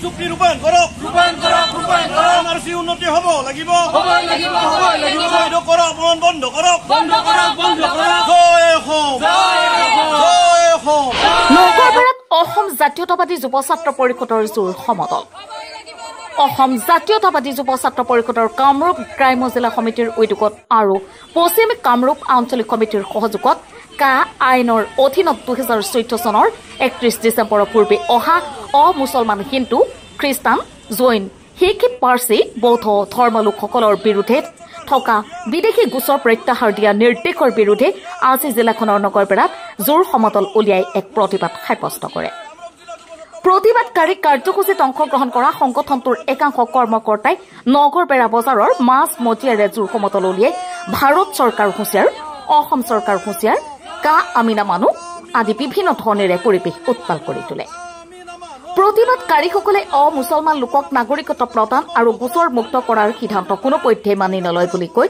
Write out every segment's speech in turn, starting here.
চুক্তি ৰূপায়ণ কৰক এনআৰচি উন্নতি হ'ব লাগিব কৰক বন্ধ কৰক জয় অসম নৌকাপাৰাত অসম জাতীয়তাবাদী যুৱ ছাত্ৰ পৰিষদৰ জোৰ সমদল অসম জাতীয়তাবাদী যুৱ ছাত্ৰ পৰিষদৰ কামৰূপ গ্ৰাম্য জিলা সমিতিৰ উদ্যোগত আৰু পশ্চিম কামৰূপ আঞ্চলিক সমিতিৰ সহযোগত কা আইনৰ অধীনত 2014 চনৰ 31 ডিচেম্বৰৰ পূৰ্বে অহা অমুছলমান হিন্দু খ্ৰীষ্টান জৈন শিখ পাৰ্চী বৌদ্ধ ধৰ্মলোকসকলৰ বিৰুদ্ধে থকা বিদেশী গোচৰ প্ৰত্যাহাৰ দিয়া নিৰ্দেশৰ বিৰুদ্ধে আজি জিলাখনৰ নগৰবেৰাত জোৰ সমদল উলিয়াই এক প্ৰতিবাদ সাব্যস্ত কৰে প্ৰতিবাদকাৰী কাৰ্যসূচীত অংশগ্ৰহণ কৰা সংগঠনটোৰ একাংশ কৰ্মকৰ্তাই নগৰবেৰা বজাৰৰ মাছ মজিয়াৰে জোৰ সমদল উলিয়াই ভাৰত চৰকাৰ হুঁচিয়াৰ অসম চৰকাৰ হুঁচিয়াৰ কা আমিনা মানুহ আদি বিভিন্ন ধৰণেৰে পৰিৱেশ উত্তাল কৰি তোলে প্ৰতিবাদকাৰীসকলে অমুছলমান লোকক নাগৰিকত্ব প্ৰদান আৰু গোচৰ মুক্ত কৰাৰ সিদ্ধান্ত কোনোপধ্যে মানি নলয় বুলি কয়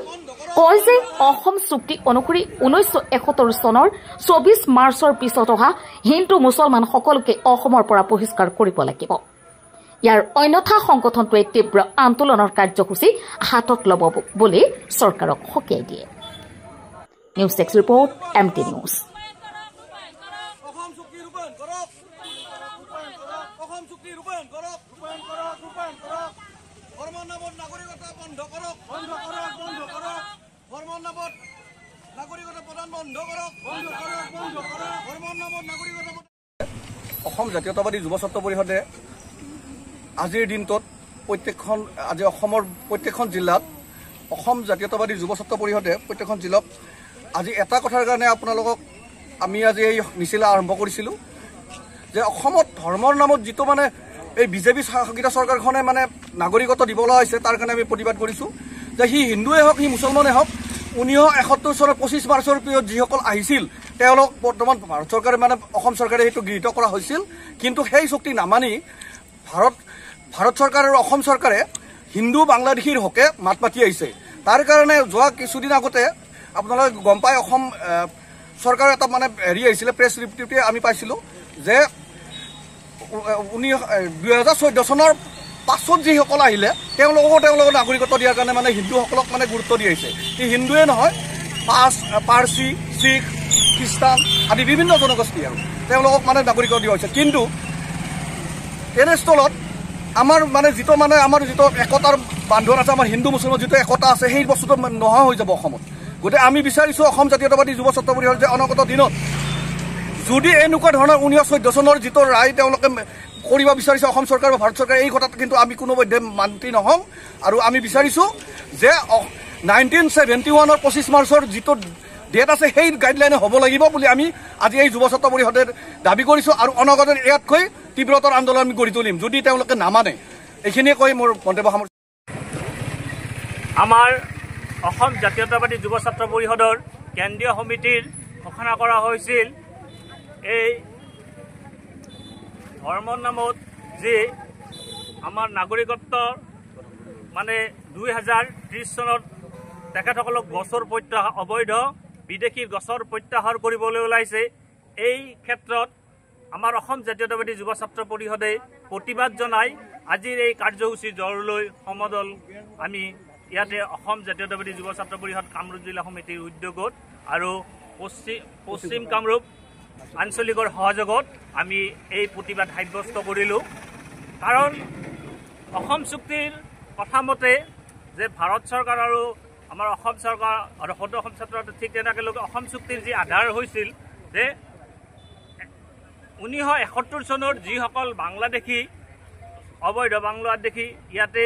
যে অসম চুক্তি অনুসৰি 1971 চনৰ 24 মাৰ্চৰ পিছত অহা হিন্দু মুছলমান সকলোকে অসমৰ পৰা বহিষ্কাৰ কৰিব লাগিব ইয়াৰ অন্যথা সংগঠনটোৱে তীব্ৰ আন্দোলনৰ কাৰ্যসূচী হাতত ল'ব বুলি চৰকাৰক সকীয়াই দিয়ে নিউজ টেক্স ৰিপৰ্ট এমটি নিউজ অসম জাতীয়তাবাদী যুৱ ছাত্ৰ পৰিষদে আজিৰ দিনটোত আজি অসমৰ প্ৰত্যেকখন জিলাত অসম জাতীয়তাবাদী যুৱ ছাত্ৰ পৰিষদে প্ৰত্যেকখন জিলাত আজি এটা কথাৰ কাৰণে আপোনালোকক আমি আজি এই মিছিল আৰম্ভ কৰিছিলোঁ যে অসমত ধৰ্মৰ নামত যিটো মানে এই বিজেপি শাসিত চৰকাৰখনে মানে নাগৰিকত্ব দিবলৈ হৈছে তাৰ কাৰণে আমি প্ৰতিবাদ কৰিছোঁ যে সি হিন্দুৱে হওক সি মুছলমানে হওক 1971 চনৰ 25 মাৰ্চৰ পিছত যিসকল আহিছিল তেওঁলোক বৰ্তমান ভাৰত চৰকাৰে মানে অসম চৰকাৰে সেইটো গৃহীত কৰা হৈছিল কিন্তু সেই চুক্তি নামানি ভাৰত চৰকাৰ আৰু অসম চৰকাৰে হিন্দু বাংলাদেশীৰ হকে মাত মাতি আহিছে তাৰ কাৰণে যোৱা কিছুদিন আগতে আপোনালোকে গম পাই অসম চৰকাৰৰ এটা মানে হেৰি আহিছিলে প্ৰেছ ৰিপৰ্টে আমি পাইছিলোঁ যে 2014 চনৰ পাছত যিসকল আহিলে তেওঁলোকক নাগৰিকত্ব দিয়াৰ কাৰণে মানে হিন্দুসকলক মানে গুৰুত্ব দি আহিছে এই হিন্দুৱে নহয় পাৰ্চী শিখ খ্ৰীষ্টান আদি বিভিন্ন জনগোষ্ঠী আৰু তেওঁলোকক মানে নাগৰিকত্ব দিয়া হৈছে কিন্তু তেনেস্থলত আমাৰ যিটো একতাৰ বান্ধোন আছে আমাৰ হিন্দু মুছলমান যিটো একতা আছে সেই বস্তুটো নোহোৱা হৈ যাব অসমত গতিকে আমি বিচাৰিছোঁ অসম জাতীয়তাবাদী যুৱ ছাত্ৰ পৰিষদ যে অনাগত দিনত যদি এনেকুৱা ধৰণৰ 1914 চনৰ যিটো ৰায় তেওঁলোকে কৰিব বিচাৰিছে অসম চৰকাৰ বা ভাৰত চৰকাৰে এই কথাত কিন্তু আমি কোনোপধ্যে মান্তি নহওঁ আৰু আমি বিচাৰিছোঁ যে 1971 25 মাৰ্চৰ যিটো ডেট আছে সেই গাইডলাইনে হ'ব লাগিব বুলি আমি আজি এই যুৱ ছাত্ৰ পৰিষদে দাবী কৰিছোঁ আৰু অনাগত ইয়াতকৈ তীব্ৰতৰ আন্দোলন আমি গঢ়ি তুলিম যদি তেওঁলোকে নামানে এইখিনিয়ে কৈ মোৰ মন্তব্য সামৰিছোঁ আমাৰ অসম জাতীয়তাবাদী যুৱ ছাত্ৰ পৰিষদৰ কেন্দ্ৰীয় সমিতিৰ ঘোষণা কৰা হৈছিল এই ধৰ্মৰ নামত যে আমাৰ নাগৰিকত্ব মানে 2030 চনত তেখেতসকলক গছৰ প্ৰত্যাহাৰ অবৈধ বিদেশী গছৰ প্ৰত্যাহাৰ কৰিবলৈ ওলাইছে এই ক্ষেত্ৰত আমাৰ অসম জাতীয়তাবাদী যুৱ ছাত্ৰ পৰিষদে প্ৰতিবাদ জনাই আজিৰ এই কাৰ্যসূচী জৰলৈ সমদল আমি ইয়াতে অসম জাতীয়তাবাদী যুৱ ছাত্ৰ পৰিষদ কামৰূপ জিলা সমিতিৰ উদ্যোগত আৰু পশ্চিম কামৰূপ আঞ্চলিকৰ সহযোগত আমি এই প্ৰতিবাদ সাব্যস্ত কৰিলোঁ কাৰণ অসম চুক্তিৰ কথামতে যে ভাৰত চৰকাৰ আৰু আমাৰ অসম চৰকাৰ আৰু সদৌ অসম চৰকাৰ ঠিক তেনেকৈ অসম চুক্তিৰ যি আধাৰ হৈছিল যে 1971 চনৰ যিসকল বাংলাদেশী অবৈধ বাংলাদেশী ইয়াতে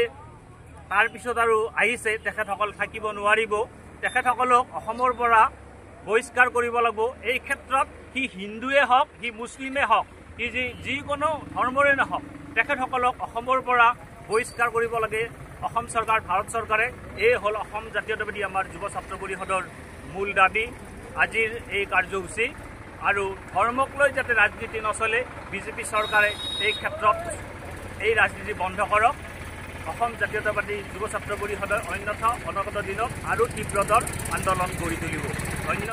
তাৰপিছত আৰু আহিছে তেখেতসকল থাকিব নোৱাৰিব তেখেতসকলক অসমৰ পৰা বহিষ্কাৰ কৰিব লাগিব এই ক্ষেত্ৰত সি হিন্দুৱে হওক সি মুছলিমে হওক সি যিকোনো ধৰ্মৰে নহওক তেখেতসকলক অসমৰ পৰা বহিষ্কাৰ কৰিব লাগে অসম চৰকাৰ ভাৰত চৰকাৰে এই হ'ল অসম জাতীয়তাবাদী আমাৰ যুৱ ছাত্ৰ পৰিষদৰ মূল দাবী আজিৰ এই কাৰ্যসূচী আৰু ধৰ্মক লৈ যাতে ৰাজনীতি নচলে বিজেপি চৰকাৰে এই ক্ষেত্ৰত এই ৰাজনীতি বন্ধ কৰক অসম জাতীয়তাবাদী যুৱ ছাত্ৰ পৰিষদৰ অন্যথা অনাগত দিনত আৰু তীব্ৰতৰ আন্দোলন গঢ়ি তুলিব